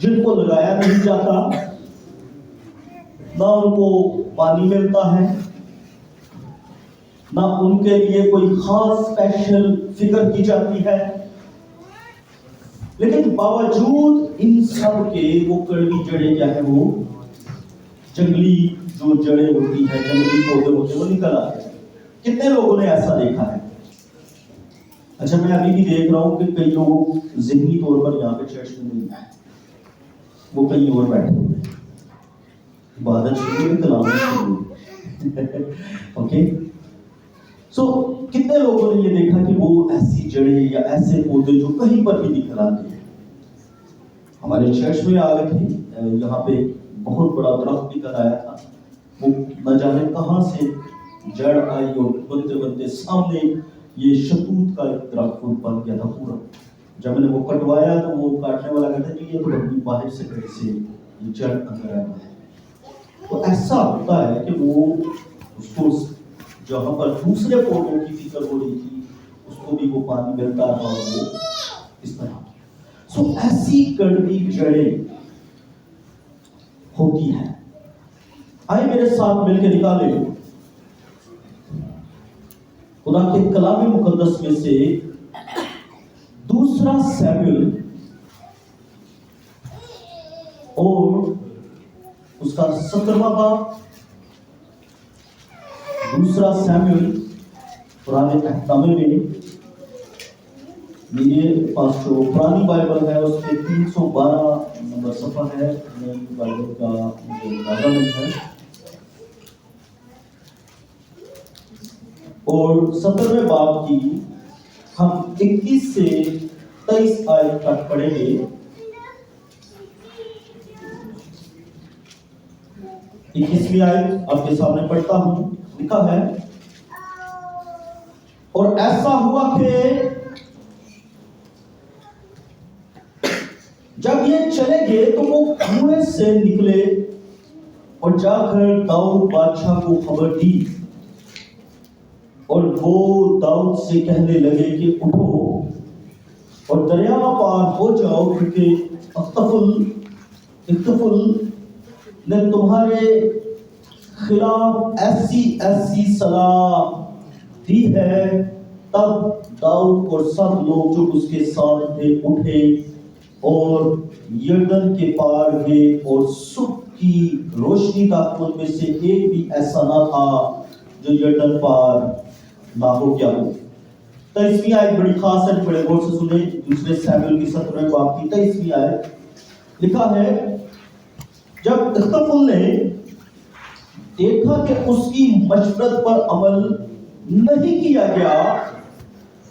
جن کو لگایا نہیں جاتا، نہ ان کو پانی ملتا ہے، نہ ان کے لیے کوئی خاص اسپیشل فکر کی جاتی ہے، لیکن باوجود ان سب کے وہ کڑوی جڑیں کیا ہے، وہ جنگلی جو جڑیں ہوتی ہیں، جنگلی پودے ہوتے ہیں، وہ نکل آتے ہیں۔ کتنے لوگوں نے ایسا دیکھا ہے؟ اچھا، میں ابھی بھی دیکھ رہا ہوں کہ کئی لوگ ذہنی طور پر یہاں پہ چرچ میں نہیں آئے، وہ کہیں اور بیٹھے ہوئے ہیں، عبادت شروع ہے، کلام شروع ہے۔ اوکے، سو کتنے لوگوں نے یہ دیکھا کہ وہ ایسی جڑیں یا ایسے پودے جو کہیں پر بھی نکل آتے ہیں؟ ہمارے چرچ میں آ گئے تھے، یہاں پہ بہت بڑا درخت نکل آیا تھا، وہ نہ جانے کہاں سے جڑ آئی اور بنتے بنتے سامنے یہ شتوت کا ایک درخت بن گیا تھا پورا۔ جب میں نے وہ کٹوایا تو وہ کاٹنے والا کہتا ہے کہ یہ تو اپنی باہر سے کہیں سے یہ جڑ اندر آیا ہے۔ تو ایسا ہوتا ہے کہ وہ اس کو جہاں پر دوسرے پودوں کی فکر ہو رہی تھی اس کو بھی وہ پانی ملتا ہے اور وہ اس طرح۔ سو ایسی کڑوی جڑیں ہوتی ہیں۔ آئے میرے ساتھ مل کے نکالے خدا کے کلام مقدس میں سے دوسرا سیموئیل اور اس کا 17واں باب، دوسرا سیموئیل پرانے احکامے میں، میرے پاس جو پرانی بائبل ہے اس کے 312 نمبر صفحہ ہے، نئی بائبل کا مجھے اندازہ نہیں ہے، اور 17ویں باب کی ہم 21 سے 23 آیت تک پڑھیں گے۔ 21ویں آیت آپ کے سامنے پڑھتا ہوں، لکھا ہے، اور ایسا ہوا کہ جب یہ چلے گئے تو وہ کنویں سے نکلے اور جا کر داؤد بادشاہ کو خبر دی، اور وہ داؤد سے کہنے لگے کہ اٹھو اور دریا پار ہو جاؤ، کیونکہ اختفل نے تمہارے خلاف ایسی ایسی صلاح دی ہے۔ تب داؤد اور سب لوگ جو اس کے ساتھ تھے اٹھے اور یردن کے پار گئے، اور صبح کی روشنی تک ان میں سے ایک بھی ایسا نہ تھا جو یردن پار نہ ہو گیا ہو۔ 23ویں آیت بڑی خاص ہے، بڑے غور سے سنیں، دوسرے سیموئیل کی 17ویں باب کی 23ویں آیت، لکھا ہے، جب اختفل نے دیکھا کہ اس کی مشورت پر عمل نہیں کیا گیا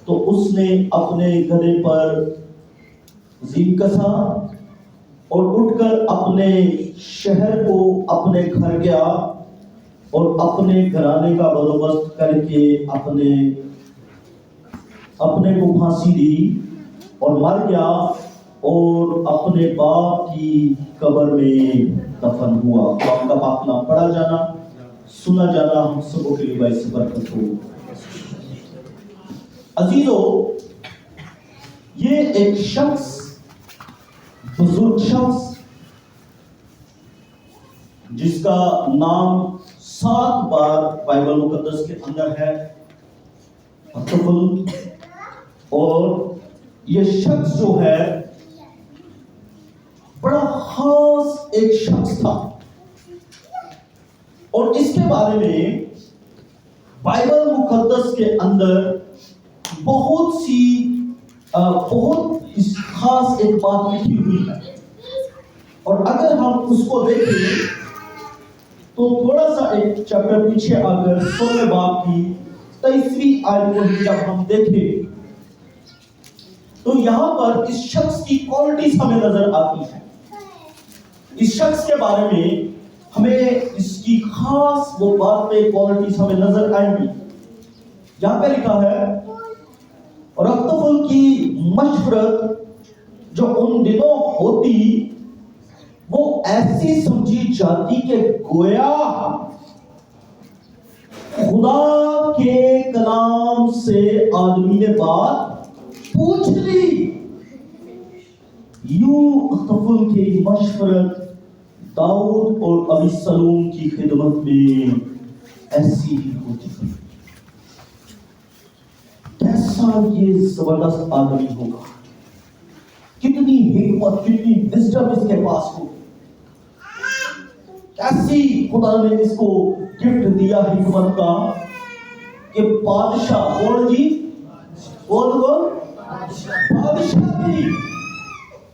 تو اس نے اپنے گدھے پر زین کسا اور اٹھ کر اپنے شہر کو اپنے گھر گیا اور اپنے گھرانے کا بندوبست کر کے اپنے کو پھانسی دی اور مر گیا اور اپنے باپ کی قبر میں دفن ہوا۔ باپ کا پاک نام پڑھا جانا، سنا جانا ہم سبوں کے لیے باعث برکت ہو۔ عزیزو، یہ ایک شخص، بزرگ شخص جس کا نام 7 بار بائبل مقدس کے اندر ہے، اختفل، اور یہ شخص جو ہے بڑا خاص ایک شخص تھا، اور اس کے بارے میں بائبل مقدس کے اندر بہت خاص ایک بات لکھی ہوئی ہے، اور اگر ہم اس کو دیکھیں تو تھوڑا سا ایک چیپٹر پیچھے آ کر 16 باب کی 23ویں آیت کو جب ہم دیکھیں تو یہاں پر اس شخص کی کوالٹیز ہمیں نظر آتی ہیں۔ اس شخص کے بارے میں ہمیں اس کی خاص وہ باتیں، کوالٹیز ہمیں نظر آئیں گی۔ یہاں پہ لکھا ہے، اور اختفل کی مشورت جو ان دنوں ہوتی وہ ایسی سمجھی جاتی کہ گویا خدا کے کلام سے آدمی نے بات پوچھ لی، यूं अख्तफुल की मशवरत दाऊद और अबीसलोम की खिदमत में ऐसी ही होती है। कैसा ये जबरदस्त आदमी होगा, कितनी हिकमत, कितनी विजडम इसके पास हो, कैसी खुदा ने इसको गिफ्ट दिया हिकमत का कि बादशाह, कौन जी, कौन बादशाह भी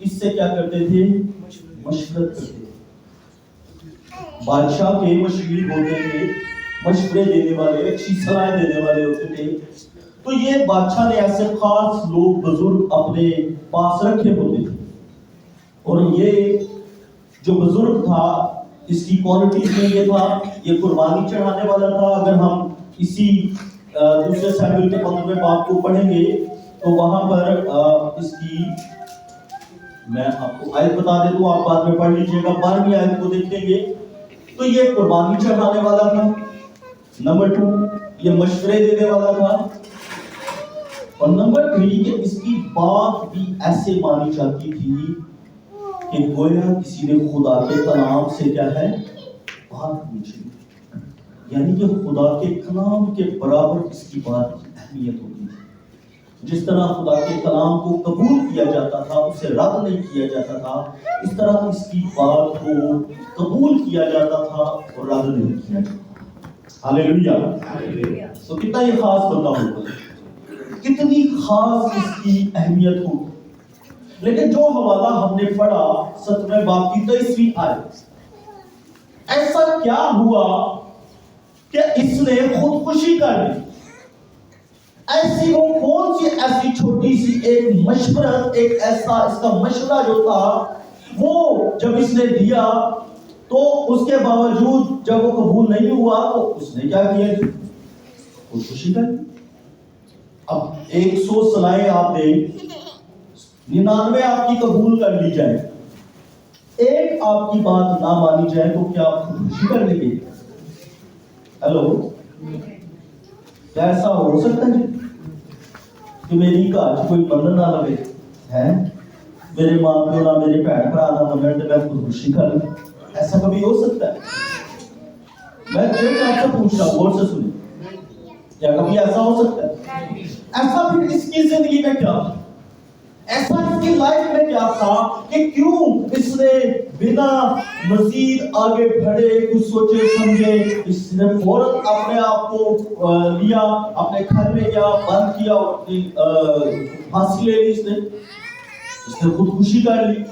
इससे क्या करते थे, मशवरत करते थे। बादशाह के मशवीर होते थे, मशवरे देने वाले, अच्छी सलाह देने वाले होते थे। तो ये बादशाह ने ऐसे खास लोग, बुजुर्ग अपने पास रखे होते थे, और ये जो बुजुर्ग था इसकी क्वालिटी में ये था, ये कुर्बानी चढ़ाने वाला था। अगर हम इसी दूसरे शमूएल के 15वें बाब को पढ़ेंगे तो वहां पर इसकी मैं आपको आयत बता देता हूं, आप बाद में पढ़ लीजिएगा। 12वीं आयत को देखेंगे तो ये कुर्बानी चढ़ाने वाला था, नंबर 2 ये मशवरे देने वाला था, और नंबर 3 कि इसकी बात भी ऐसे मानी जाती थी कि गोया किसी ने खुदा के कलाम से क्या है, बात पूछी, यानी कि खुदा के कलाम के बराबर इसकी बात की अहमियत होती थी। जिस तरह खुदा के कलाम को कबूल किया जाता था, उसे रद्द नहीं किया जाता था, इस तरह इसकी बात को कबूल किया जाता था और रद्द नहीं किया जाता। हालेलुया। तो कितना ये खास बंदा होगा, कितनी खास इसकी अहमियत होगी। लेकिन जो हवाला हमने पढ़ा 7वें बाब की 23वीं आयत, ऐसा क्या हुआ कि इसने खुदकुशी कर ली। ऐसी वो कौन सी ऐसी छोटी सी एक मशवरत, एक ऐसा इसका मशवरा जो था, वो जब इसने दिया तो उसके बावजूद जब वो कबूल नहीं हुआ तो उसने क्या किया, खुदकुशी कर ली। अब 100 सलाहें आप दें, 99 आपकी कबूल कर ली जाए, एक आपकी बात ना मानी जाए तो क्या आप खुदकुशी कर लेंगे? हेलो, क्या ऐसा हो सकता है कि मेरी घर कोई बंधन ना लगे है, मेरे मां प्यो ना, मेरे भैन भरा ना मनन ते मैं खुदकुशी कर लूं? ऐसा कभी हो सकता है? मैं सिर्फ आपसे पूछ रहा हूं, गौर से सुनिए, क्या कभी ऐसा हो सकता है? ऐसा फिर इसकी जिंदगी में क्या, ऐसा इसकी लाइफ में क्या था कि क्यों इसने बिना मजीद आगे बढ़े, कुछ सोचे समझे, इसने फौरन अपने आप को लिया, अपने घर में गया, बंद किया और अपनी फांसी ले ली, इसने खुदकुशी कर ली।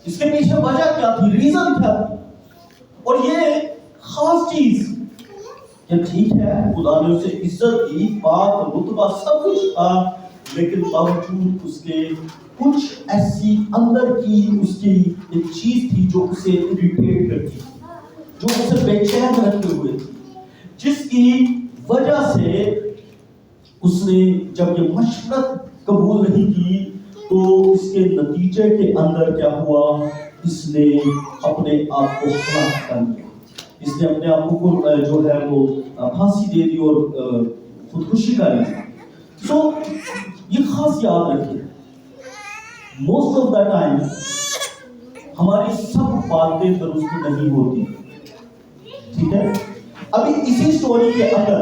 इसके पीछे वजह क्या थी, रीजन क्या थी? और ये खास चीज कि ठीक है खुदा ने उसे इज्जत दी, बात रुतबा सब कुछ था, लेकिन बावजूद उसके कुछ ऐसी अंदर की उसकी एक चीज थी जो उसे इरिटेट करती थी, जो उसे बेचैन रखे हुए थी, जिसकी वजह से उसने जब ये मशवरत कबूल नहीं की तो इसके नतीजे के अंदर क्या हुआ, इसने अपने आप को हलाक कर लिया, इसने अपने आप को जो है वो फांसी दे दी और खुदकुशी कर ली। सो ये खास याद रखिए, मोस्ट ऑफ द टाइम हमारी सब बातें दुरुस्त नहीं होती, ठीक है। अभी इसी स्टोरी के अंदर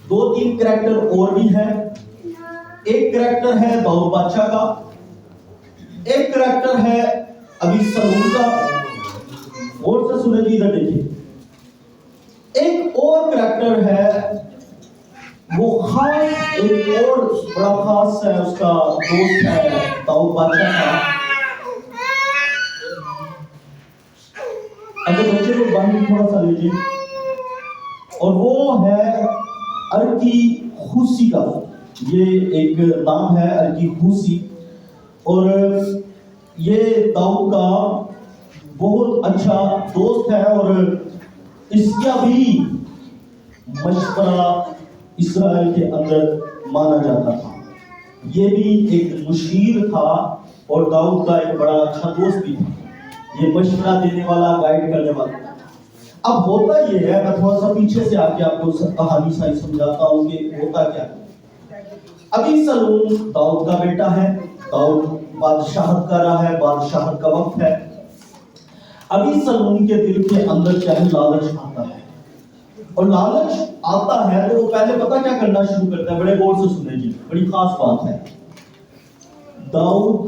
2-3 कैरेक्टर और भी हैं। एक कैरेक्टर है दाऊद बादशाह का, एक कैरेक्टर है अबीसलोम का, और से सुने जी, इधर देखिए, एक और कैरेक्टर है वो खास, एक और बड़ा खास है, उसका दोस्त है दाऊद बादशाह का। अगर बच्चे को बाहर थोड़ा सा लीजिए, और वो है अर्की खूसी का, ये एक नाम है अर्की खूसी, और ये दाऊद का बहुत अच्छा दोस्त है, और इसका भी मशवरा इस्राएल के अंदर माना जाता था। ये भी एक मुशीर था और दाऊद का एक बड़ा अच्छा दोस्त भी था, ये मशवरा देने वाला, गाइड करने वाला। अब होता ये है, मैं थोड़ा सा पीछे से आके आपको कहानी सारी समझाता हूँ कि होता क्या। अबीसलोम दाऊद का बेटा है, दाऊद बादशाहत कर रहा है, बादशाहत का वक्त है। अभी सलूम के दिल के अंदर क्या है, लालच आता है। और लालच आता है तो वो पहले पता क्या करना शुरू करता है, बड़े गौर से सुने जी, बड़ी खास बात है। दाऊद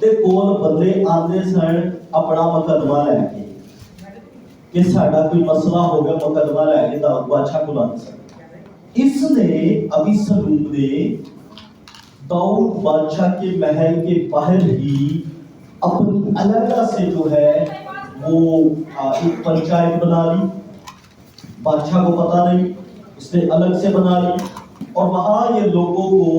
ਦੇ ਕੋਲ ਬੰਦੇ ਆਉਂਦੇ ਸਨ ਆਪਣਾ ਮੁਕੱਦਮਾ ਲੈ ਕੇ ਕਿ ਸਾਡਾ ਕੋਈ ਮਸਲਾ ਹੋ ਗਿਆ, ਮੁਕੱਦਮਾ ਲੈ ਕੇ ਦਾਊਦ ਬਾਦਸ਼ਾਹ ਕੋਲ ਆਉਂਦੇ ਸਨ। इसने अभी सलूम ने दाऊद बादशाह के महल के बाहर ही अपनी अलग से जो है वो एक पंचायत बना ली। बादशाह को पता नहीं, इसने अलग से बना ली और वहां ये लोगों को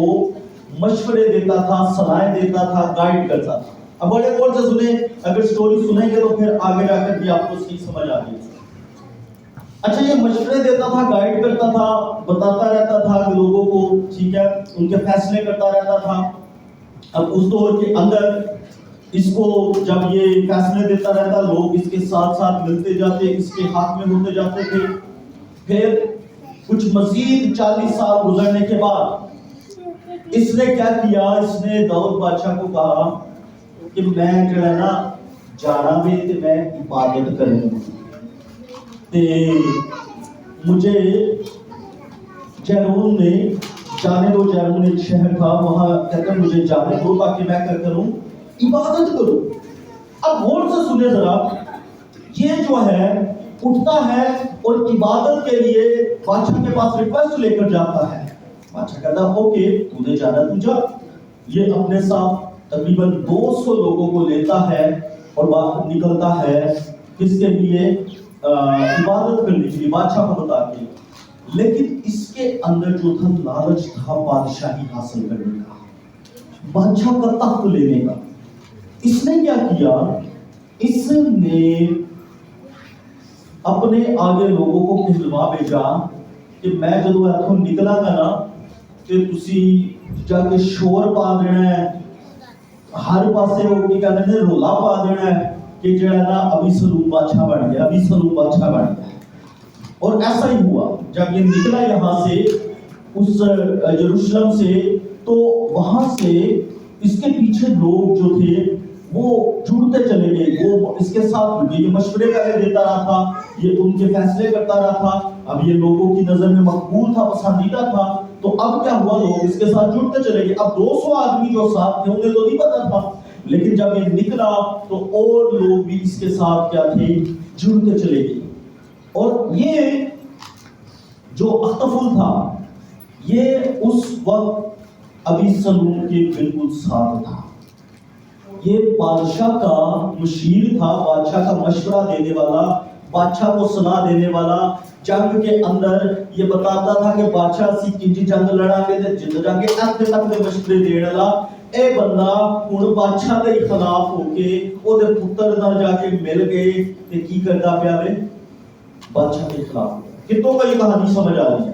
मशवरे देता था, सलाहें देता था, गाइड करता था। अब बड़े गौर से सुने, अगर स्टोरी सुनेंगे तो फिर आगे जाकर भी आपको उसकी समझ आ गई। अच्छा, ये मशवरे देता था, गाइड करता था, बताता रहता था कि लोगों को, ठीक है, उनके फैसले करता रहता था। अब उस दौर के अंदर इसको जब ये फैसले देता रहता, लोग इसके साथ साथ मिलते जाते, इसके हाथ में होते जाते थे। फिर कुछ मजीद 40 साल गुजरने के बाद इसने क्या किया, इसने दाऊद बादशाह को कहा कि मैं जो है ना जाना भी ते मैं इबादत करूंगा, ते मुझे जैरून में जाने दो। जैरून एक शहर था, वहां कहकर मुझे जाने दो ताकि मैं क्या करूं, इबादत करूं। अब गौर से सुने जरा, ये जो है उठता है और इबादत के लिए बादशाह के पास रिक्वेस्ट लेकर जाता है। बादशाह कहता ओके, तूने जाना तू जा। ये अपने साथ तकरीबन 200 लोगों को लेता है और बाहर निकलता है किसके लिए, इबादत करने के लिए, बादशाह को बता के। लेकिन इसके अंदर जो था लालच था बादशाही हासिल करने का, बादशाह का तख्त लेने का। इसने क्या किया, इसने अपने आगे लोगों को कहलवा भेजा कि मैं जदों इथों निकलांगा ना ਤੇ ਤੁਸੀਂ ਜਾ ਕੇ ਸ਼ੋਰ ਪਾ ਦੇਣਾ ਹੈ, ਹਰ ਪਾਸੇ ਉਹ ਕੀ ਕਹਿੰਦੇ ਨੇ, ਰੋਲਾ ਪਾ ਦੇਣਾ ਹੈ कि ਜਿਹੜਾ ना अभी सलूम बादशाह बन गया, अभी सलूम बादशाह बन गया। और ऐसा ही हुआ, जब ये निकला यहाँ से उस यरूशलेम से, तो वहां से इसके पीछे लोग जो थे वो जुड़ते चले गए। वो इसके साथ ये मशवरे पहले देता रहा था, ये उनके फैसले करता रहा था। अब ये लोगों की नजर में मकबूल था, पसंदीदा था। तो अब क्या हुआ, लोग इसके साथ जुड़ते चले गए। अब 200 आदमी जो साथ थे उन्हें तो नहीं पता था, लेकिन जब ये निकला तो और लोग भी इसके साथ क्या थे, जुड़ते चले गए। और ये जो अख्तफुल था, ये उस वक्त अभी सलूम के बिल्कुल साथ था। ये बादशाह का मुशीर था, बादशाह का मशवरा देने वाला, बादशाह को सलाह देने वाला। जंग के अंदर ये बताता था कि बादशाह सी किंजी जंग लड़ांगे ते जित जांगे, ऐसे तक दे मशवरे देने वाला ए बंदा हुण बादशाह दे खिलाफ होके ओदे पुत्र नाल जाके मिल गए ते की करदा पिया वे, बादशाह के खिलाफ। कितों को ये कहानी समझ आ रही है?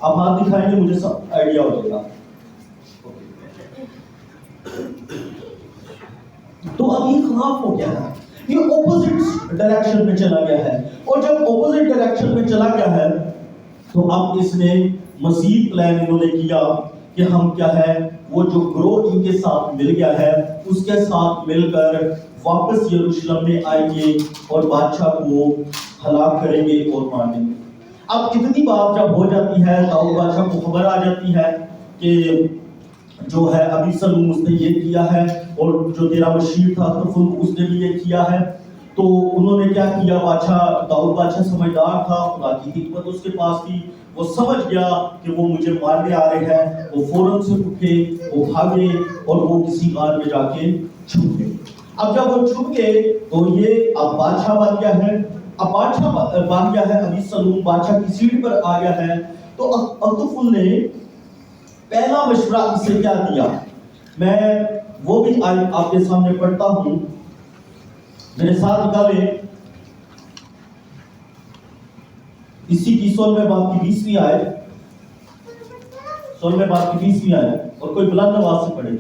आप हाथ दिखाएंगे, मुझे सब आइडिया हो जाएगा। तो अब ये खिलाफ हो गया है, ये ऑपोजिट डायरेक्शन में चला गया है। और जब ऑपोजिट डायरेक्शन में चला गया है तो अब इसने मजीद प्लान इन्होंने किया कि हम क्या है, वो जो ग्रोह इनके साथ मिल गया है उसके साथ मिलकर वापस यरूशलेम में आएंगे और बादशाह को हलाक करेंगे और मार देंगे। अब इतनी बात जब हो जाती है, दाऊद बादशाह को खबर आ जाती है कि जो है अभी सलूम उसने ये किया है और जो तेरा मशीर था तो उसने भी ये किया है। तो उन्होंने क्या किया, बादशाह दाऊद बादशाह समझदार था, खुदा की हिकमत उसके पास थी। वो समझ गया कि वो मुझे मारने आ रहे हैं, वो फौरन से उठे, वो भागे और वो किसी गार में जाके छुप गए। अब जब वो छुप गए तो ये अब बादशाह बन गया है। अब बादशाह बन गया है, अभी सलूम बादशाह की सीट पर आ गया है। तो अख्तफुल ने पहला मशवरा इसे क्या दिया, मैं वो भी आपके सामने पढ़ता हूं, मेरे साथ निकाले। इसी की 16वें बाब की 20वीं आयत, 16वें बाब की 20वीं आयत, और कोई बुलंद आवाज से पढ़े।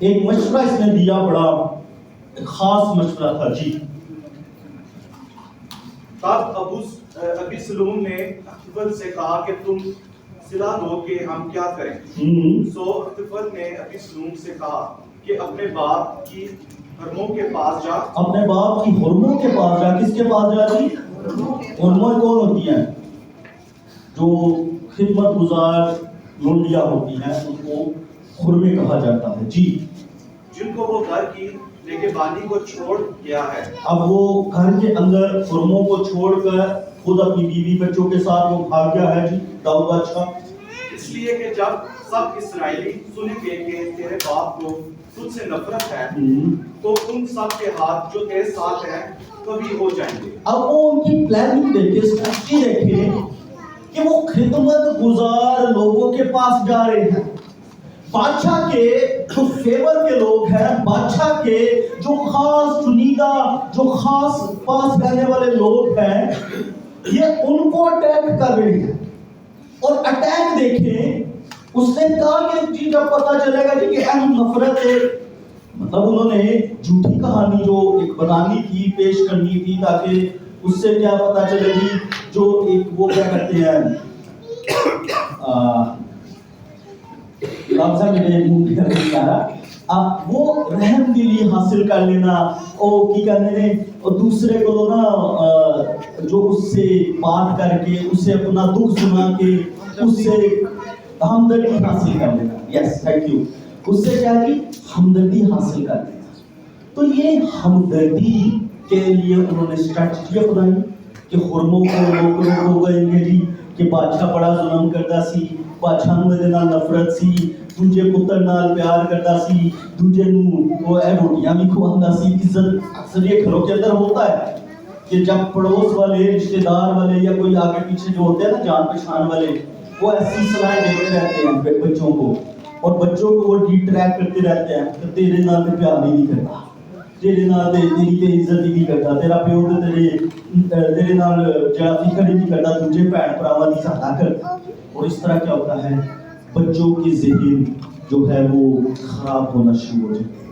एक मशवरा इसने दिया, बड़ा खास मशवरा था जी। तब अबी सलूम ने अख्तफल से कहा कि तुम सिला दो कि हम क्या करें। सो अख्तफल ने अबी सलूम से कहा कि अपने बाप की हरमों के पास जा। अपने बाप की हुर्मों के पास जा। किसके पास जा जी? हुर्मों कौन होती हैं? जो खिदमत गुजार लोंडिया होती हैं, उनको खुरमे कहा जाता है जी। जिनको वो घर की निगहबानी को छोड़ गया है। अब वो घर के अंदर खुरमों को छोड़कर खुद अपनी बीवी बच्चों के साथ वो भाग गया है जी, दाऊद बादशाह। इसलिए कि जब सब इसराइली सुनेंगे कि तेरे बाप को तुझसे नफरत है, तो उन सब के हाथ जो तेरे साथ हैं कभी हो जाएंगे। अब वो उनकी प्लानिंग देखे, स्ट्रैटेजी देखे कि वो खिदमत गुजार लोगों के पास जा रहे हैं। बादशाह के जो फेवर के लोग हैं, बादशाह के जो खास चुनीदा, जो खास पास रहने वाले लोग हैं, ये उनको अटैक कर रहे हैं। और अटैक देखें, उसने कहा कि जी जब पता चलेगा जी कि अहम नफरत है, मतलब उन्होंने झूठी कहानी जो एक बनानी थी, पेश करनी थी, ताकि उससे क्या पता चलेगी, जो एक वो क्या कहते हैं, लफ्ज़ मेरे मुंह में नहीं आ रहा, अब वो रहम दिली हासिल कर लेना, और की करने ने, और दूसरे को ना जो उससे बात करके, उससे अपना दुख सुना के, उससे हमदर्दी हासिल कर लेना। Yes, thank you. उससे क्या की हमदर्दी हासिल कर लेना। तो ये हमदर्दी के लिए उन्होंने स्ट्रैटेजी अपनाई कि खुरमों को लोग हो गए जी कि बादशाह बड़ा जुल्म करता सी, बादशाह ਨੂੰ ਇਹਦੇ ਨਾਲ ਨਫ਼ਰਤ ਸੀ, ਦੂਜੇ ਪੁੱਤਰ ਨਾਲ ਪਿਆਰ करता सी, दूजे ਨੂੰ वो रोटियां भी खवाता सी। इज्जत अक्सर ये घरों के अंदर होता है कि जब पड़ोस वाले, रिश्तेदार वाले या कोई आगे पीछे जो होते हैं ना जान पहचान वाले, वो ऐसी सलाह देते रहते हैं बच्चों को, और बच्चों को वो डिट्रैक्ट करते रहते हैं कि तेरे नाल ते प्यार नहीं करता, तेरे नाल ते तेरी ते इज्जत ही नहीं करता, तेरा प्यो ते तेरे नाल जरा फिक्र ही नहीं करता, दूजे भैन भरावां दी सहायता करता। और इस तरह क्या होता है, बच्चों की ज़हन जो है वो खराब होना शुरू हो जाता है।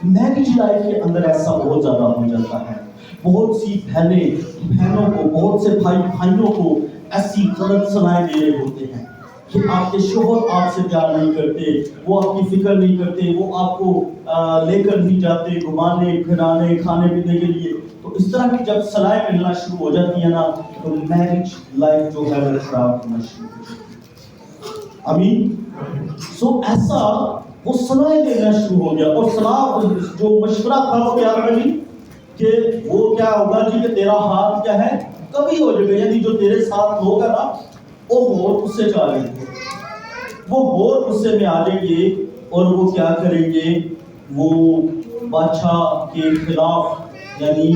मैरिज लाइफ के अंदर ऐसा बहुत ज़्यादा हो जाता है। बहुत सी बहनों को, बहुत से भाइयों को ऐसी गलत सलाहें दे रहे होते हैं कि आपके शोहर आपसे प्यार नहीं करते, वो आपकी फिक्र नहीं करते, वो आपको लेकर नहीं जाते घुमाने फिराने खाने पीने के लिए। तो इस तरह की जब सलाहें मिलना शुरू हो जाती है ना, तो मैरिज लाइफ जो है वो खराब होना शुरू हो जाती है। सो ऐसा वो सलाहें देना शुरू हो गया, और सलाह जो मशवरा था वो क्या था जी कि वो क्या होगा जी कि तेरा हाथ क्या है कभी हो जाएगा, यानी जो तेरे साथ होगा ना वो होर गुस्से में आ जाएंगे, वो होर गुस्से में आ जाएंगे, और वो क्या करेंगे, वो बादशाह के खिलाफ, यानी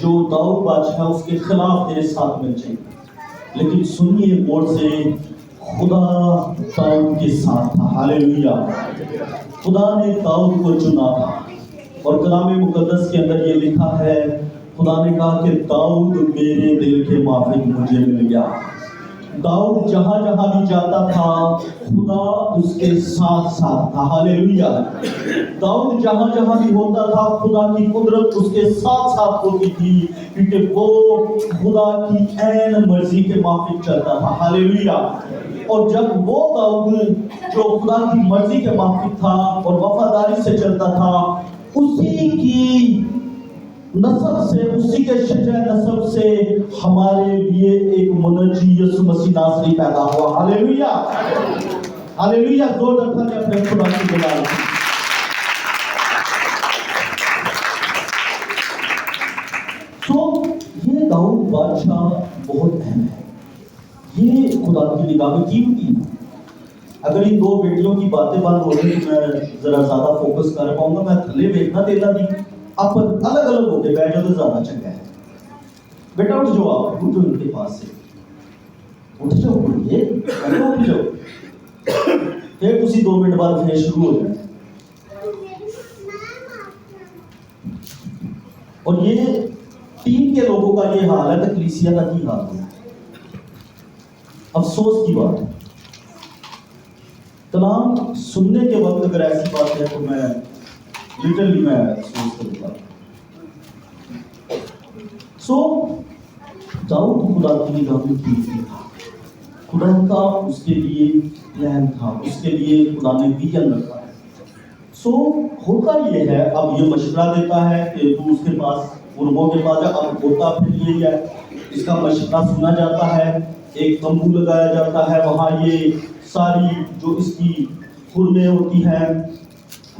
जो दाऊद बादशाह उसके खिलाफ तेरे साथ मिल जाएंगे। लेकिन सुनिए गौर से, खुदा दाऊद के साथ था। हालेलुया। खुदा ने दाऊद को चुना था, और कलाम मुकद्दस के अंदर ये लिखा है, खुदा ने कहा कि दाऊद मेरे दिल के माफिक मुझे मिल गया। दाऊद जहां जहां भी जाता था खुदा उसके साथ साथ था। हालेलुया। दाऊद जहां जहां भी होता था खुदा की कुदरत उसके साथ साथ होती थी, क्योंकि वो खुदा की ऐन मर्जी के माफिक चलता था। हालेलुया। और जब वो दाऊद जो खुदा की मर्जी के माफिक था और वफादारी से चलता था, उसी की नस्ल से, उसी के शजर नस्ल से हमारे लिए एक मुनज्जी यीशु मसीह नासरी पैदा हुआ। हालेलुया। हालेलुया। जोरदार ताली अपने खुदा की बुलाएं। तो ये दाऊद बादशाह बहुत अहम है, ये खुदा की निगाह में कीमती है। अगर इन दो बेटियों की बातें बंद हो गई तो मैं जरा ज्यादा फोकस कर पाऊंगा। मैं थले देखना तेला दी आप अलग अलग होके बैठ जाओ तो ज्यादा चंगा है। बेटा उठ जाओ, आप उठो इनके पास से, उठ जाओ, ये उठ जाओ, फिर तुसी 2 मिनट बाद फिर शुरू हो जाए। और ये टीम के लोगों का ये हाल है तो कलीसिया का की हाल है। अफसोस की बात है, कलाम सुनने के वक्त अगर ऐसी बात है तो मैं लिटरली मैं अफसोस करूंगा। सो दाऊद खुदा की निगाह में कीमती था। खुदा का उसके लिए प्लान था, उसके लिए खुदा ने विजन रखा है। सो होता ये है, अब ये मशवरा देता है कि तू उसके पास, मुर्गों के पास जा। अब होता फिर ये है, इसका मशवरा सुना जाता है, एक तंबू लगाया जाता है, वहाँ ये सारी जो इसकी खुरमें होती हैं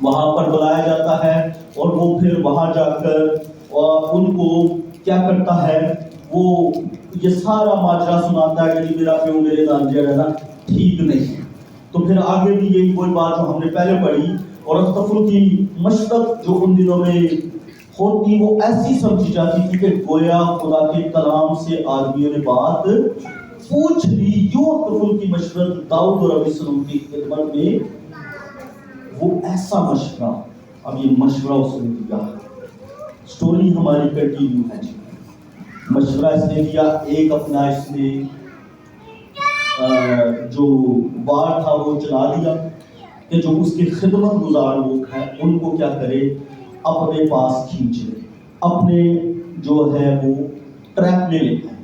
वहाँ पर बुलाया जाता है, और वो फिर वहाँ जाकर और उनको क्या करता है, वो ये सारा माजरा सुनाता है कि जी मेरा प्यो मेरे नाल जो है ना ठीक नहीं है। तो फिर आगे भी यही कोई बात जो हमने पहले पढ़ी, और अस्तगफुर की मशरत जो उन दिनों में होती वो ऐसी समझी जाती थी कि गोया खुदा के कलाम से आदमियों ने बात पूछ ली। यूं अस्तगफुर की मशरत दाऊद और अबीसलोम की खिदमत में वो ऐसा मशवरा, अब ये मशवरा उसने दिया। स्टोरी हमारी कंटिन्यू है जी। मशवरा इसने दिया, एक अपना इसने जो वार था वो चला दिया कि जो उसके खिदमत गुजार लोग हैं उनको क्या करे, अपने पास खींच ले, अपने जो है वो ट्रैक में ले जाए।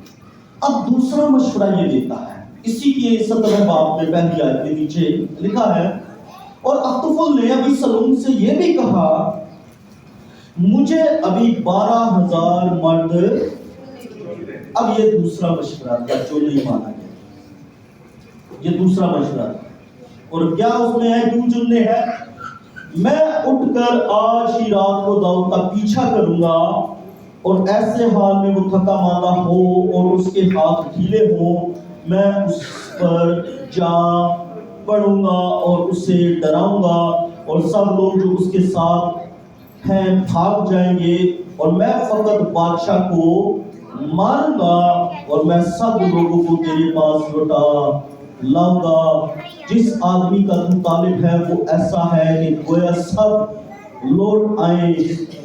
अब दूसरा मशवरा ये देता है, इसी के 17वें बाब में पहली आयत के नीचे लिखा है, और अख्तुफुल ने अबीसलोम से ये भी कहा, मुझे अभी 12,000 मर्द। अब ये दूसरा मशवरा था जो नहीं माना गया, ये दूसरा मशवरा था। और क्या उसमें है, क्यों चुनने हैं, मैं उठकर आज ही रात को दाऊद का पीछा करूंगा, और ऐसे हाल में वो थका मांदा हो और उसके हाथ ढीले हो, मैं उस पर जा पढ़ूंगा और उसे डराऊंगा, और सब लोग जो उसके साथ हैं भाग जाएंगे, और मैं फकत बादशाह को मारूंगा, और मैं सब लोगों को तेरे पास लौटा लाऊंगा। जिस आदमी का तू तालिब है वो ऐसा है कि गोया सब लौट आए,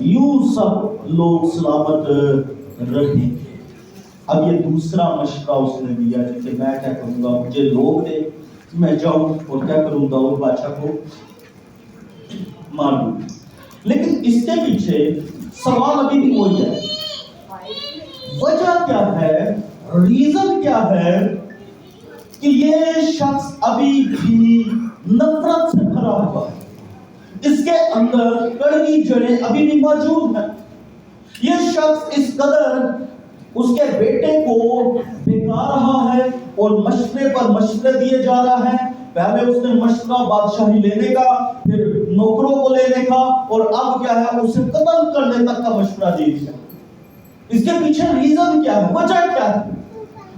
यूं सब लोग सलामत रहेंगे। अब ये दूसरा मशवरा उसने दिया कि मैं क्या करूंगा, मुझे लोग दे, मैं जाऊं और क्या करूं, दाऊद बादशाह को मार दूं। लेकिन इसके पीछे सवाल अभी भी वही है, वजह क्या है, रीजन क्या है कि ये शख्स अभी भी नफरत से भरा हुआ है, इसके अंदर कड़वी जड़ें अभी भी मौजूद हैं। ये शख्स इस कदर उसके बेटे को बेकार रहा है और मशवरे पर मशवरे दिए जा रहा है। पहले उसने मशवरा बादशाही लेने का, फिर नौकरों को लेने का, और अब क्या है, उसे कत्ल करने तक का मशवरा दे दिया। इसके पीछे रीजन क्या है, वजह क्या है?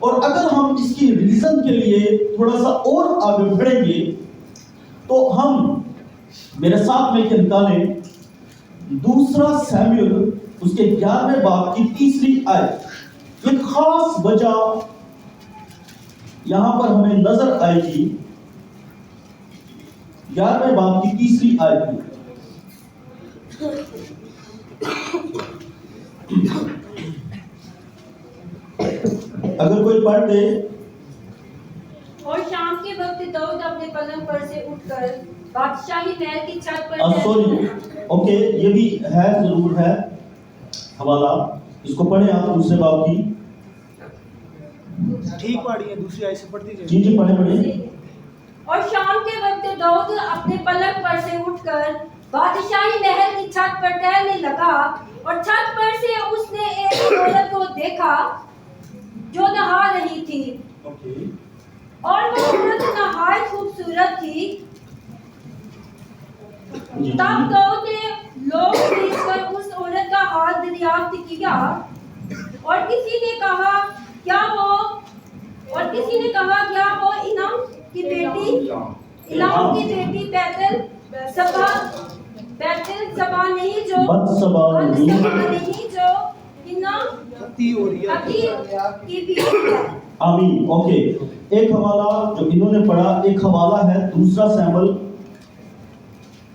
और अगर हम इसकी रीजन के लिए थोड़ा सा और आगे बढ़ेंगे तो हम मेरे साथ मिलकर निकालें दूसरा सैमुएल उसके 11वें बाब की 3री आयत। एक खास वजह यहां पर हमें नजर आएगी 11वें बाब की 3री आयत में। अगर कोई पढ़ दे। और शाम के वक्त दाऊद अपने पलंग पर से उठकर बादशाही महल की छत पर सॉरी, ओके, ये भी है, जरूर है हवाला, इसको पढ़े आप दूसरे बाब की। ठीक पढ़िए, दूसरी आयत से पढ़ दीजिए। जी जी, पढ़े। और शाम के वक्त दाऊद अपने पलंग पर से उठकर बादशाही महल की छत पर टहलने लगा, और छत पर से उसने एक औरत को देखा जो नहा रही थी, और वो औरत नहायत खूबसूरत थी। तब दाऊद ने लोग भेजकर उस औरत का हाल दरियाफ्त किया, और किसी ने कहा क्या वो इनाम की बेटी बैतल सभा नहीं जो की भी है। आमीन। ओके, एक हवाला जो इन्होंने पढ़ा, एक हवाला है दूसरा सैमुएल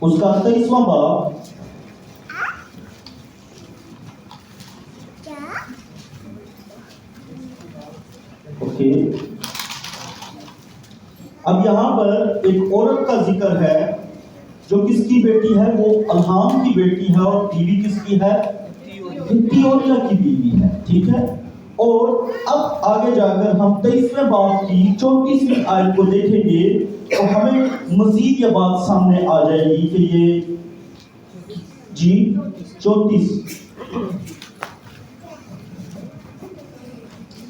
उसका 23वां बाब। ओके, अब यहां पर एक औरत का जिक्र है जो किसकी बेटी है, वो अल्हाम की बेटी है, और बीवी किसकी है, हित्तियोनिया की बीवी है, ठीक है। اور اب آگے جا کر ہم 23ویں باب کی 34ویں آیت کو دیکھیں گے تو ہمیں مزید یہ بات سامنے آ جائے گی کہ یہ جی 34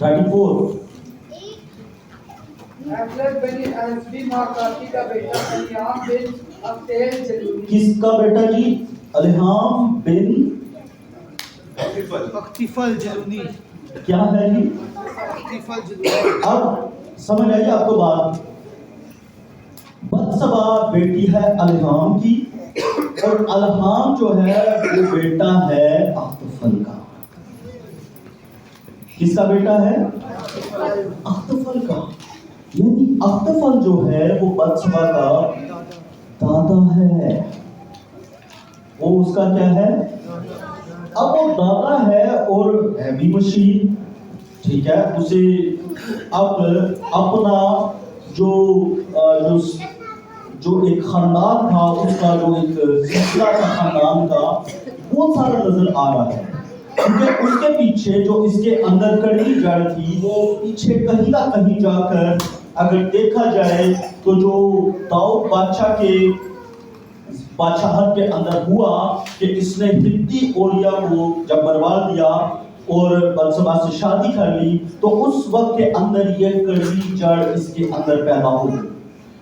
34 حضرت بنی ازبی ماقاتی کا بیٹا الیام بن افتیل جلوی کس کا بیٹا جی؟ الہام بن اختفال جلونی کیا ہے جی؟ اختفال جلونی اب سمجھ آئیے آپ کو بات. بتسبا بیٹی ہے الہام کی اور الہام جو ہے وہ بیٹا ہے اختفل کا. کس کا بیٹا ہے؟ اختفل کا. یعنی اختفل جو ہے وہ بتسبا کا دادا ہے. وہ اس کا کیا ہے؟ اب وہ دادا ہے اور ہے بھی مشیر. ٹھیک ہے، اسے اب اپنا جو ایک خاندان تھا، اس کا جو ایک سلسلہ تھا خاندان کا، وہ سارا نظر آ رہا ہے. کیونکہ اس کے پیچھے جو اس کے اندر کڑی جڑ تھی وہ پیچھے کہیں نہ کہیں جا کر اگر دیکھا جائے تو جو داؤد بادشاہ کے بادشاہت کے اندر ہوا کہ اس نے ہتی اوریا کو جب مروا دیا اور بتسبا سے شادی کر لی، تو اس وقت کے اندر یہ کڑوی جڑ اس کے اندر پیدا ہو گئی.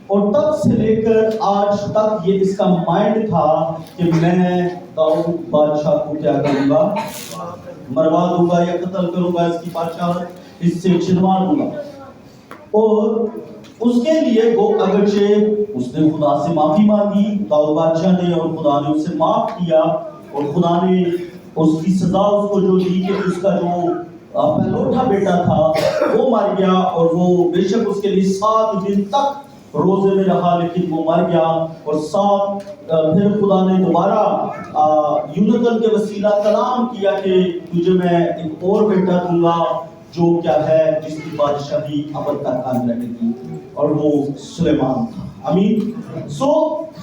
اور تب سے لے کر آج تک یہ اس کا مائنڈ تھا کہ میں داؤد بادشاہ کو کیا کروں گا؟ مروا دوں گا یا قتل کروں گا، اس کی بادشاہت اس سے چھنوا دوں گا. اور اس کے لیے وہ اگرچہ اس نے خدا سے معافی مانگی، داؤد بادشاہ نے، اور خدا نے اسے معاف کیا، اور خدا نے اس کی سزا اس کو جو دی کہ اس کا جو پہلوٹا بیٹا تھا وہ مر گیا، اور وہ بے شک اس کے لیے 7 دن تک روزے میں رہا لیکن وہ مر گیا. اور پھر خدا نے دوبارہ یونتن کے وسیلہ کلام کیا کہ تجھے میں ایک اور بیٹا دوں گا جو کیا ہے جس کی بادشاہی ابد تک قائم رہے گی، اور وہ سلیمان تھا. آمین.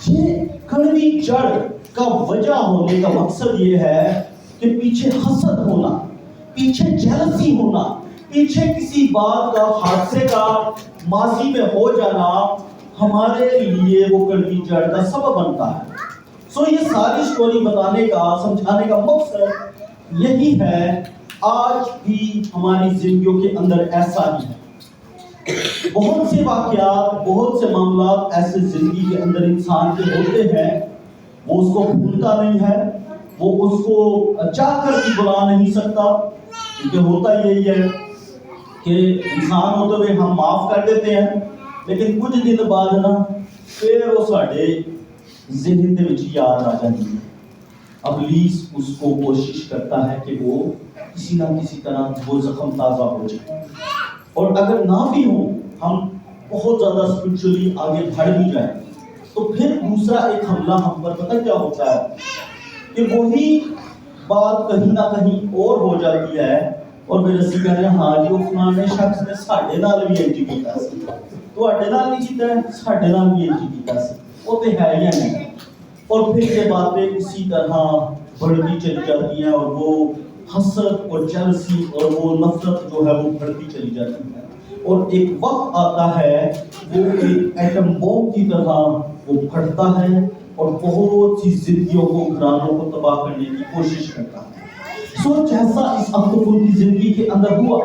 یہ کڑوی جڑ کا وجہ ہونے کا مقصد یہ ہے کہ پیچھے حسد ہونا، پیچھے جیلسی ہونا، پیچھے کسی بات کا حادثے کا ماضی میں ہو جانا ہمارے لیے وہ کڑوی جڑ کا سبب بنتا ہے. یہ ساری سٹوری بتانے کا، سمجھانے کا مقصد یہی ہے. آج بھی ہماری زندگیوں کے اندر ایسا ہی ہے. بہت سے واقعات، بہت سے معاملات ایسے زندگی کے اندر انسان کے ہوتے ہیں، وہ اس کو بھولتا نہیں ہے، وہ اس کو چاہ کر بھی بلا نہیں سکتا. کیونکہ ہوتا یہی ہے کہ انسان ہوتے ہوئے ہم معاف کر دیتے ہیں، لیکن کچھ دن بعد نا پھر وہ ساڈے ذہن دے وچ یاد آ جاتی ہے. ابلیس اس کو کوشش کرتا ہے کہ وہ کسی نہ کسی طرح وہ زخم تازہ ہو جائے. اور اگر نہ بھی ہو، ہم بہت زیادہ اسپرچولی آگے بڑھ بھی جائیں، تو پھر دوسرا ایک حملہ ہم پر پتہ کیا ہوتا ہے کہ وہی بات کہیں نہ کہیں اور ہو جاتی ہے، اور پھر اسی کہتے ہیں ہاں جی وہ فلانے شخص نے ساڈے نال بھی انج کیتا سی، تواڈے نال نہیں کیتا ہے، ساڈے نال بھی انج کیتا سی، وہ تے ہے ہی نہیں. اور پھر یہ باتیں اسی طرح بڑھتی چلی جاتی ہیں، اور وہ حسد اور جلسی اور وہ نفرت جو ہے وہ بڑھتی چلی جاتی ہے. اور ایک وقت آتا ہے وہ ایک ایٹم بم کی طرح وہ پھٹتا ہے اور بہت سی زندگیوں کو، گھرانوں کو تباہ کرنے کی کوشش کرتا ہے. جیسا اس اختفل کی زندگی کے اندر ہوا،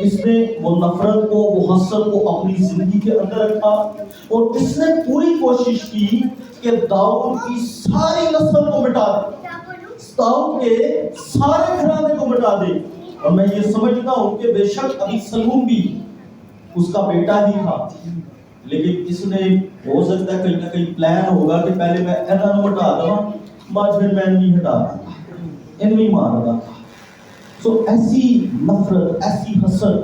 اس نے وہ نفرت کو، وہ حسد کو اپنی زندگی کے اندر رکھا، اور اس نے پوری کوشش کی کہ داؤد کی ساری نسل کو مٹا دے، داؤد کے سارے گھرانے کو مٹا دے. اور میں یہ سمجھتا ہوں کہ بے شک ابھی سلوم بھی اس کا بیٹا ہی تھا، لیکن اس نے ہو سکتا ہے کہیں نہ کہیں پلان ہوگا کہ پہلے میں اینا نو مٹا دوں، بعد پھر میں نہیں ہٹا دوں، انہی مار رہا تھا. ایسی نفرت، ایسی حسد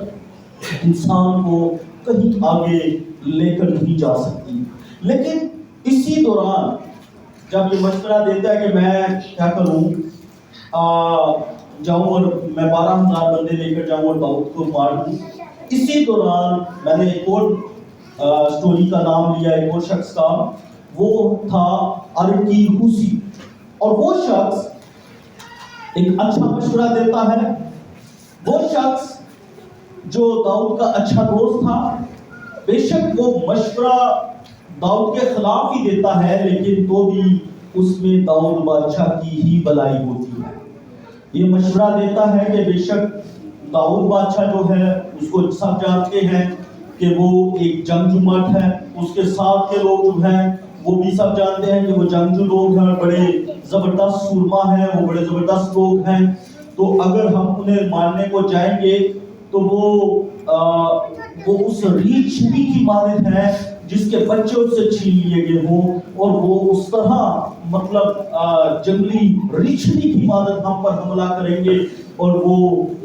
انسان کو کہیں آگے لے کر نہیں جا سکتی. لیکن اسی دوران جب یہ مشورہ دیتا ہے کہ میں کیا کروں، جاؤں اور میں 12,000 بندے لے کر جاؤں اور داؤد کو مار دوں، اسی دوران میں نے ایک اور سٹوری کا نام لیا، ایک اور شخص کا، وہ تھا ارکیہوسی. اور وہ شخص ایک اچھا مشورہ دیتا ہے. وہ شخص जो दाऊद का अच्छा दोस्त था, बेशक वो मशवरा दाऊद के खिलाफ ही देता है, लेकिन तो भी उसमें दाऊद बादशाह की ही भलाई होती है। ये मशवरा देता है कि बेशक दाऊद बादशाह जो है उसको सब जानते हैं कि वो एक जंगजू मर्द है, उसके साथ के लोग जो हैं वो भी सब जानते हैं कि वो जंगजू लोग हैं, बड़े जबरदस्त सूरमा हैं, वो बड़े जबरदस्त लोग हैं। तो अगर हम उन्हें मारने को जाएंगे तो वो उस रीछ भी की मानद है जिसके बच्चे उससे छीन लिए गए हों, और वो उस तरह मतलब जंगली रीछनी की मानद हम पर हमला करेंगे और वो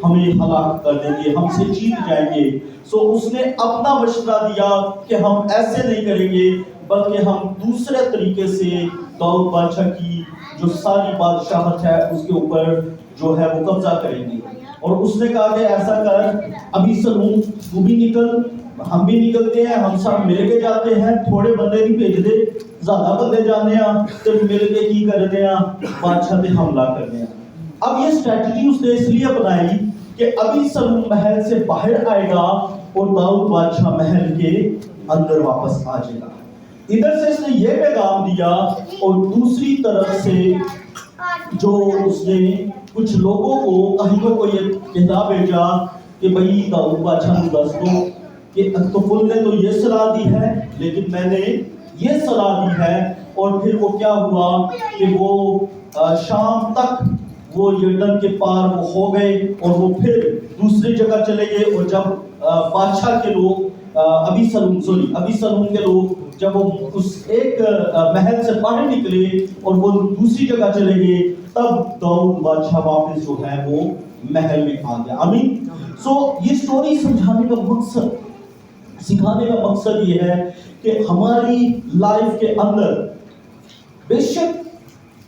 हमें हलाक कर देंगे, हमसे जीत जाएंगे। सो उसने अपना मशवरा दिया कि हम ऐसे नहीं करेंगे, बल्कि हम दूसरे तरीके से दाऊद बादशाह की जो सारी बादशाहत है उसके ऊपर जो है वो कब्जा करेंगे। और उसने कहा कि ऐसा कर, अभी सलूम तू भी निकल, हम भी निकलते हैं, हम सब मिल के जाते हैं, थोड़े बंदे नहीं भेज दे, ज्यादा बंदे जाने तो मिल के की करते हैं, बादशाह पे हमला करते हैं। अब ये स्ट्रेटजी उसने इसलिए बनाई कि अभी सलूम महल से बाहर आएगा और दाऊद बादशाह महल के अंदर वापस आ जाएगा। इधर से इसने ये पैगाम दिया, और दूसरी तरफ से जो उसने कुछ लोगों को काहिनों को ये कहला भेजा कि भाई दाऊद बादशाह को दस दो कि अख्तोफुल ने तो ये सलाह दी है, लेकिन मैंने ये सलाह दी है। और फिर वो क्या हुआ कि वो शाम तक वो यर्दन के पार वो हो गए और वो फिर दूसरी जगह चले गए। और जब बादशाह के लोग अभी सलूम के लोग जब वो उस एक महल से बाहर निकले और वो दूसरी जगह चले गए, तब दाऊद बादशाह वापस जो है वो महल में आ गया। आमीन। सो ये स्टोरी समझाने का मकसद, सिखाने का मकसद ये है कि हमारी लाइफ के अंदर बेशक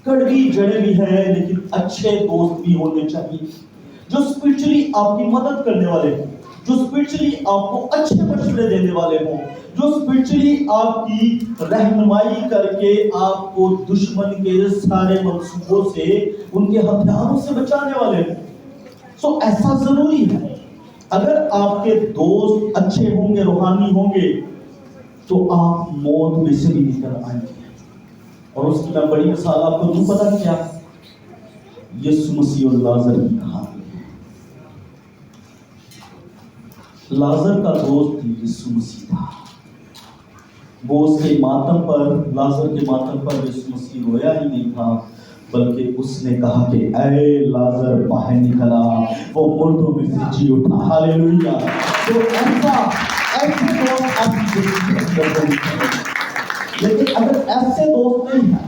कड़वी जड़ें भी हैं, लेकिन अच्छे दोस्त भी होने चाहिए जो स्पिरिचुअली आपकी मदद करने वाले हों, जो स्पिरिचुअली आपको अच्छे मशवरे देने वाले हों, जो स्पिरिचुअली आपकी रहनुमाई करके आपको दुश्मन के सारे मंसूबों से, उनके हथियारों से बचाने वाले हों। सो ऐसा जरूरी है। अगर आपके दोस्त अच्छे होंगे, रूहानी होंगे, तो आप मौत में से भी निकल आएंगे। और उसकी मैं बड़ी मिसाल आपको दूं, पता क्या? यीशु मसीह और लाजर की कहानी है। लाजर का दोस्त यीशु मसीह था। वो उसके मातम पर, लाजर के मातम पर यीशु मसीह रोया ही नहीं था, बल्कि उसने कहा कि ऐ लाजर बाहर निकला, वो मुर्दों में से जी उठा। हालेलुया। तो ऐसे दोस्त आपकी जिंदगी में, लेकिन अगर ऐसे दोस्त नहीं हैं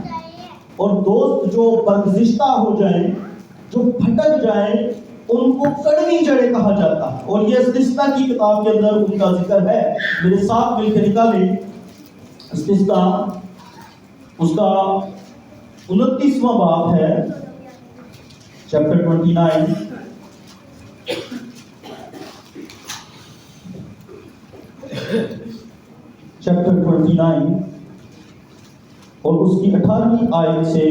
और दोस्त जो बरगज़िश्ता हो जाए, जो भटक जाए, उनको कड़वी जड़ें कहा जाता है। और ये इस्तिस्ना की किताब के अंदर उनका जिक्र है। मेरे साथ मिलकर निकालें इस्तिस्ना, उसका 29वां बाब है, चैप्टर 29, चैप्टर 29 और उसकी 18वीं आयत से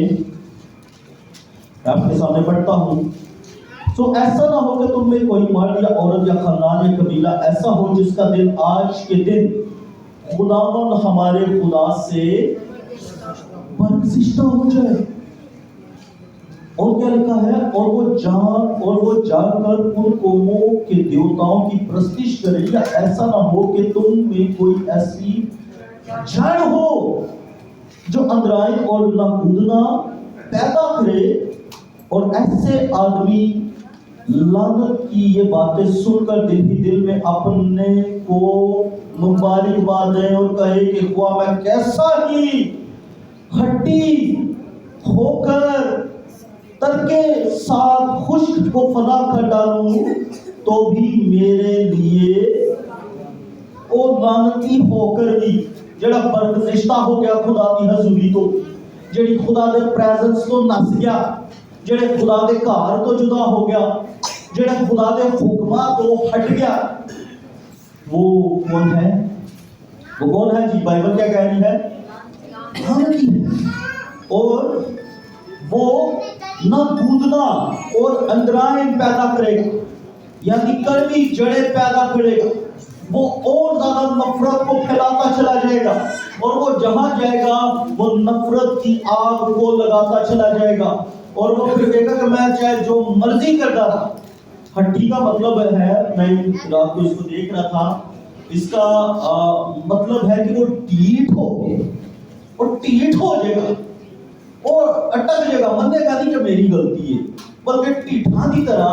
आपके सामने पढ़ता हूं। तो ऐसा ना हो कि तुम में कोई मर्द या औरत या खानदान या कबीला ऐसा हो जिसका दिल आज के दिन खुदावंद हमारे खुदा से बरगज़िश्ता हो जाए। और क्या लिखा है? और वो जाकर उन कौमों के देवताओं की प्रस्तिश करे, या ऐसा ना हो कि तुम में कोई ऐसी जड़ हो जो अंधराई और नाकूदना पैदा करे। और ऐसे आदमी लानत की ये बातें सुनकर दिल ही दिल में अपने को मुबारकबाद दे और कहे कि हुआ मैं कैसा ही खट्टी होकर तरके साथ खुश्क को फना कर डालूं, तो भी मेरे लिए ओ लानती होकर भी जेड़ा बरगज़िश्ता हो गया खुदा दी हजूरी तो, जेड़ी खुदा दे प्रेजेंस तो नस गया, जेड़े खुदा दे घर तो जुदा हो गया, जेड़ा खुदा दे हुक्मां तो हट गया, वो कौन है? वो कौन है जी? बाइबल क्या कह रही है? लानती है। और वो ना कूदना और अंदराएं पैदा करेगा। यानी कड़वी जड़ें पैदा करेगा, वो और ज्यादा नफरत को फैलाता चला जाएगा, और वो जहां जाएगा वो नफरत की आग को लगाता चला जाएगा, और वो फिर कहेगा कि मैं चाहे जो मर्जी करता था। हड्डी का मतलब है, मैं रात को इसको देख रहा था, इसका मतलब है कि वो ढीठ हो गए, और ढीठ हो जाएगा और अटक जाएगा, मनेगा नहीं कि मेरी गलती है, बल्कि ढीठा की तरह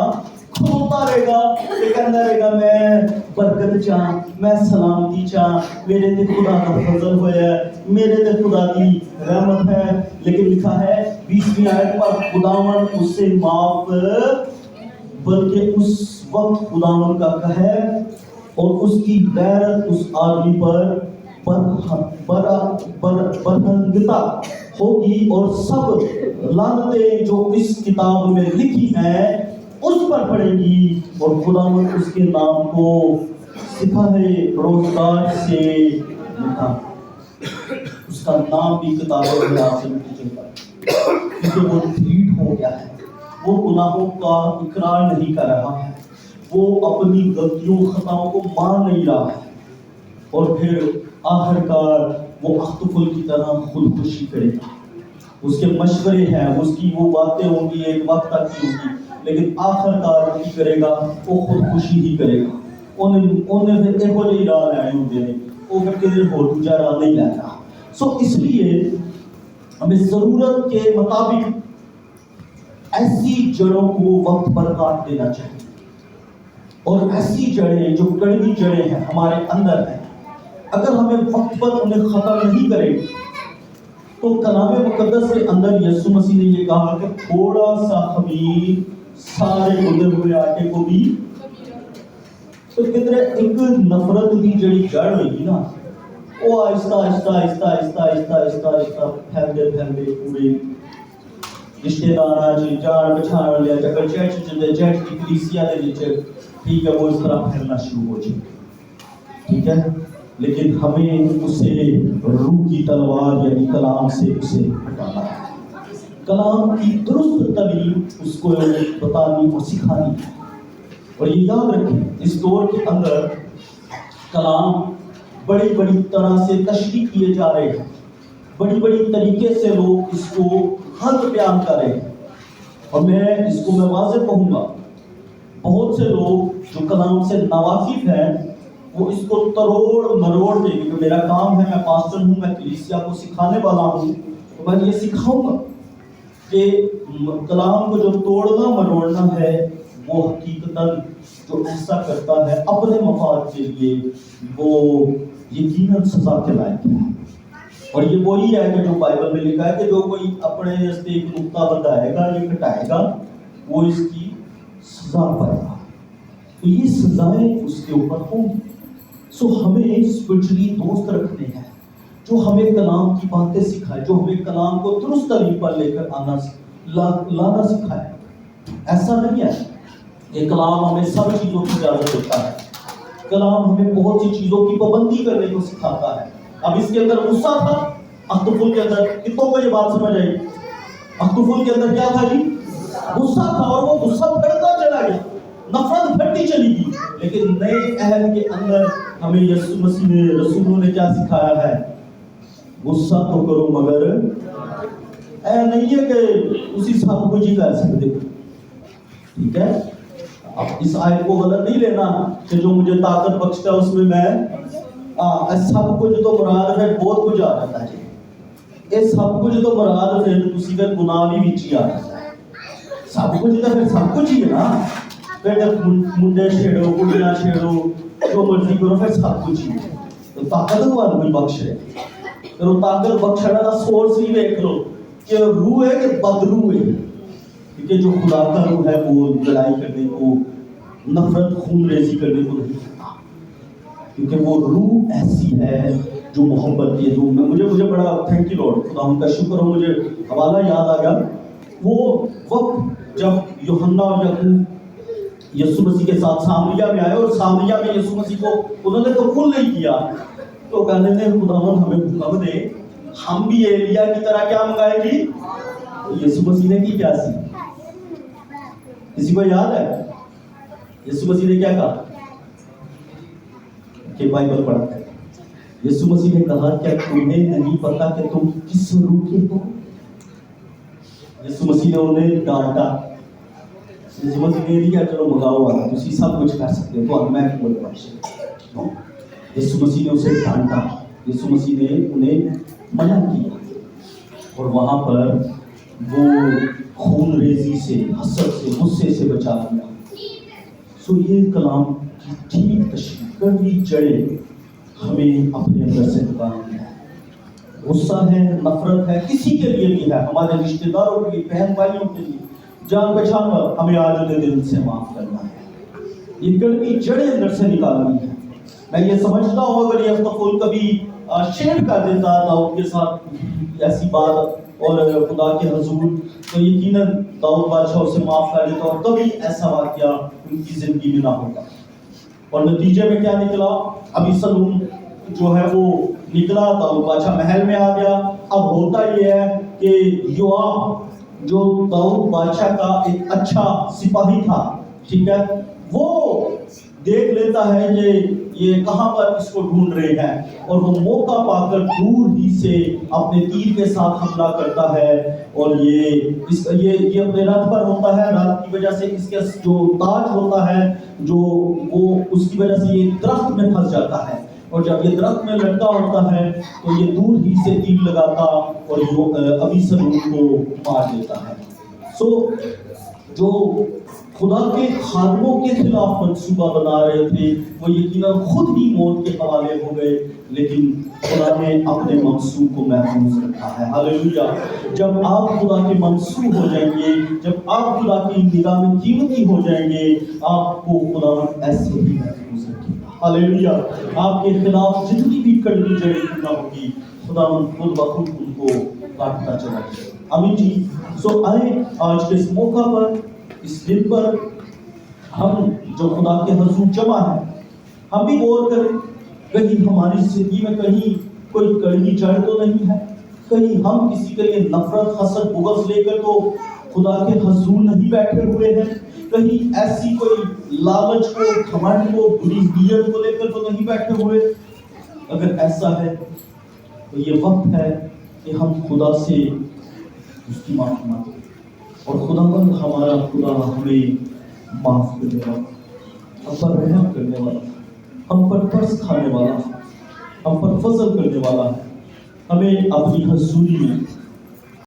खोलता रहेगा, ये कहता रहेगा मैं बरकत चाह, मैं सलामती चाह, मेरे ते खुदा का फजल होया, मेरे ते खुदा की रहमत है। लेकिन लिखा है 20वीं आयत पर, खुदावन उससे माफ, बल्कि उस वक्त खुदावन का कहर और उसकी गैरत उस आदमी पर बरहंगता होगी, और सब लानतें जो इस किताब में लिखी हैं उस पर पड़ेगी, और खुदावन उसके नाम को सिपाही रोजगार से लिखा, उसका नाम भी किताबों में आपसे मिट जाएगा, क्योंकि वो ढीठ हो गया है, वो गुनाहों का इकरार नहीं कर रहा है, वो अपनी गलतियों खताओं को मान नहीं रहा है, और फिर आखिरकार वो अख्तुफुल की तरह खुदकुशी करेगा। उसके मशवरे हैं, उसकी वो बातें होंगी, एक वक्त तक की होंगी, लेकिन आखिरकार की करेगा वो खुदकुशी ही करेगा। उन्हें फिर एहो जी राह लैने होंदे ने, वो फिर किसी होर दूजा राह नहीं लैना। सो इसलिए हमें जरूरत के मुताबिक ऐसी जड़ों को वक्त पर काट देना चाहिए, और ऐसी जड़ें जो कड़वी जड़ें हैं हमारे अंदर हैं, अगर हमें वक्त पर उन्हें खत्म नहीं करें, तो कलाम मुकद्दस के अंदर यीशु मसीह ने ये कहा कि थोड़ा सा खमीर सारे उड़े हुए आटे को भी, तो कितने एक नफरत की जड़ी जड़ होगी ना, वो आहिस्ता आहिस्ता आहिस्ता आहिस्ता आहिस्ता आहिस्ता आहिस्ता फैलते फैलते पूरे रिश्तेदारां च जान पछाण लिया, जगह चर्च की कलीसिया दे विच, ठीक है, वो इस तरह फैलना शुरू हो जाए, ठीक है। लेकिन हमें उसे रूह की तलवार यानी कलाम से उसे हटाना है, कलाम की दुरुस्त तालीम उसको बतानी और सिखानी है। और ये याद रखें, इस दौर के अंदर कलाम बड़ी बड़ी तरह से तशरीह किए जा रहे हैं, बड़ी बड़ी तरीके से लोग इसको गलत बयान कर रहे हैं, और मैं इसको मैं वाज़ेह कहूँगा, बहुत से लोग जो कलाम से नावाकिफ हैं वो इसको तरोड़ मरोड़ के, क्योंकि मेरा काम है, मैं पास्टर हूँ, मैं कलीसिया को सिखाने वाला हूँ, तो मैं ये सिखाऊंगा कि कलाम को जो तोड़ना मरोड़ना है वो हकीकतन जो ऐसा करता है अपने मफाद के लिए, वो यकीनन सजा के लायक है। और ये वही है कि जो बाइबल में लिखा है कि जो कोई अपने रास्ते एक नुक्ता बताएगा या घटाएगा वो इसकी सजा पाएगा, तो ये सजाएं उसके ऊपर होंगी। सो हमें स्पिरिचुअली दोस्त रखने हैं जो हमें कलाम की बातें सिखाए, जो हमें कलाम को दुरुस्त तरीके पर लेकर आना लाना सिखाए। ऐसा नहीं है कि कलाम हमें सब चीज़ों की इजाज़त देता है, कलाम हमें बहुत सी चीज़ों की पाबंदी करने को सिखाता है। अब इसके अंदर गुस्सा था, अख्तुफुल के अंदर, कितनों को ये बात समझ आई? अख्तुफुल के अंदर क्या था जी? गुस्सा था, और वो गुस्सा बढ़ता चला गया, नफरत बढ़ती चली गई। लेकिन नए अहद के अंदर हमें यीशु मसीह ने, रसूलों ने क्या सिखाया है? गुस्सा तो करो मगर ऐ नहीं है कि उसी सब कुछ ही कर सकते, ठीक है। अब इस आयत को गलत नहीं लेना कि जो मुझे ताकत बख्शता है उसमें मैं सब कुछ तो मुराद है, बहुत कुछ आ जाता है। ये सब कुछ तो मुराद है, तुसी फिर गुनाह भी विच ही आ जाता है। सब कुछ तो फिर सब कुछ ही है ना, फिर मुंडे छेड़ो, कुड़ियां छेड़ो, जो मर्जी करो, फिर सब कुछ ही है। तो ताकत वाला कोई बख्श है, फिर वो ताकत बख्शने का सोर्स ही देख लो कि रूह है कि बदरूह है, क्योंकि जो खुदा का रूह है वो लड़ाई करने को, नफरत खून रेजी करने को नहीं करता, क्योंकि वो रूह ऐसी है जो मोहब्बत की है। जो मुझे बड़ा थैंक यू लॉर्ड, खुदा उनका शुक्र हो, मुझे हवाला याद आ गया। वो वक्त जब यूहन्ना और याकूब यीशु मसीह के साथ सामरिया में आए, और सामरिया में यीशु मसीह को उन्होंने कबूल नहीं किया, तो कहने ने खुदावन हमें हुक्म दे, हम भी एलिया की तरह क्या मंगाएगी? यीशु मसीह ने की क्या सी? किसी को याद है? यीशु मसीह ने क्या कहा कि बाइबल पढ़ा है, यीशु मसीह ने कहा क्या तुम्हें नहीं पता कि तुम किस रूह के हो? यीशु मसीह ने उन्हें डांटा। यीशु मसीह ने दिया चलो मंगाओ वाला, तुम सब कुछ कर सकते हो, तो मैं क्यों बोल? यीशु मसीह ने उसे डांटा, यीशु मसीह ने उन्हें मना किया, और वहां पर वो खून रेजी से, हसद से, गुस्से से बचा लिया। सो ये कलाम की ठीक कड़वी जड़ें हमें अपने अंदर से निकालनी है। गुस्सा है, नफरत है, किसी के लिए भी है, हमारे रिश्तेदारों के लिए, बहन भाइयों के लिए, जान पहचान वाले, हमें आज उन्हें दिल से माफ करना है। ये कड़वी जड़ें अंदर से निकालनी है। मैं ये समझता हूँ अगर ये अफ्ताफुल कभी शेयर कर देता दाऊद के साथ ऐसी बात और खुदा के हजूर, तो यकीनन दाऊद बादशाह उसे माफ कर देता और कभी ऐसा वाकया उनकी जिंदगी में ना होता। और नतीजे में क्या निकला, अबीसलूम जो है वो निकला, दाऊद बादशाह महल में आ गया। अब होता ये है कि योआब जो दाऊद बादशाह का एक अच्छा सिपाही था, ठीक है, वो देख लेता है कि ये कहां पर इसको ढूंढ रहे हैं, और वो मौका पाकर दूर ही से अपने तीर के साथ हमला करता है, और ये अपने रथ पर होता है, रथ की वजह से इसके जो ताज होता है जो वो उसकी वजह से ये दरख्त में फंस जाता है, और जब ये दरख्त में लटका होता है तो ये दूर ही से तीर लगाता और अबीसलूम को मार देता है। सो जो खुदा के खादमों के खिलाफ मंसूबा बना रहे थे वो यकीनन खुद ही मौत के हवाले हो गए, लेकिन खुदा ने अपने मंसूब को महफूज रखा है। हालेलुया। जब आप खुदा के मंसूब हो जाएंगे, जब आप खुदा की निगाह में कीमती हो जाएंगे, आपको खुदा ऐसे ही महफूज रखेगा। हालेलुया। आपके खिलाफ जितनी भी कड़वी जड़ें क्यों ना होगी, खुदा खुद ब खुद उनको काटता चला जाएगा। आमीन जी। सो आए आज के इस मौका पर, इस दिन पर, हम जो खुदा के हजूर जमा है, हम भी गौर करें कहीं हमारी जिंदगी में कहीं कोई कड़वी जड़ तो नहीं है, कहीं हम किसी के लिए नफरत, हसद, बुग़्ज़ लेकर तो खुदा के हजूर नहीं बैठे हुए हैं, कहीं ऐसी कोई लालच को, घमंड को, बुरी नीयत को लेकर तो नहीं बैठे हुए। अगर ऐसा है तो ये वक्त है कि हम खुदा से उसकी माफी मांगे, और खुदावंद हमारा खुदा हमें माफ करने वाला, हम पर रहम करने वाला, हम पर तरस खाने वाला, हम पर फजल करने वाला है। हमें अपनी हजूरी में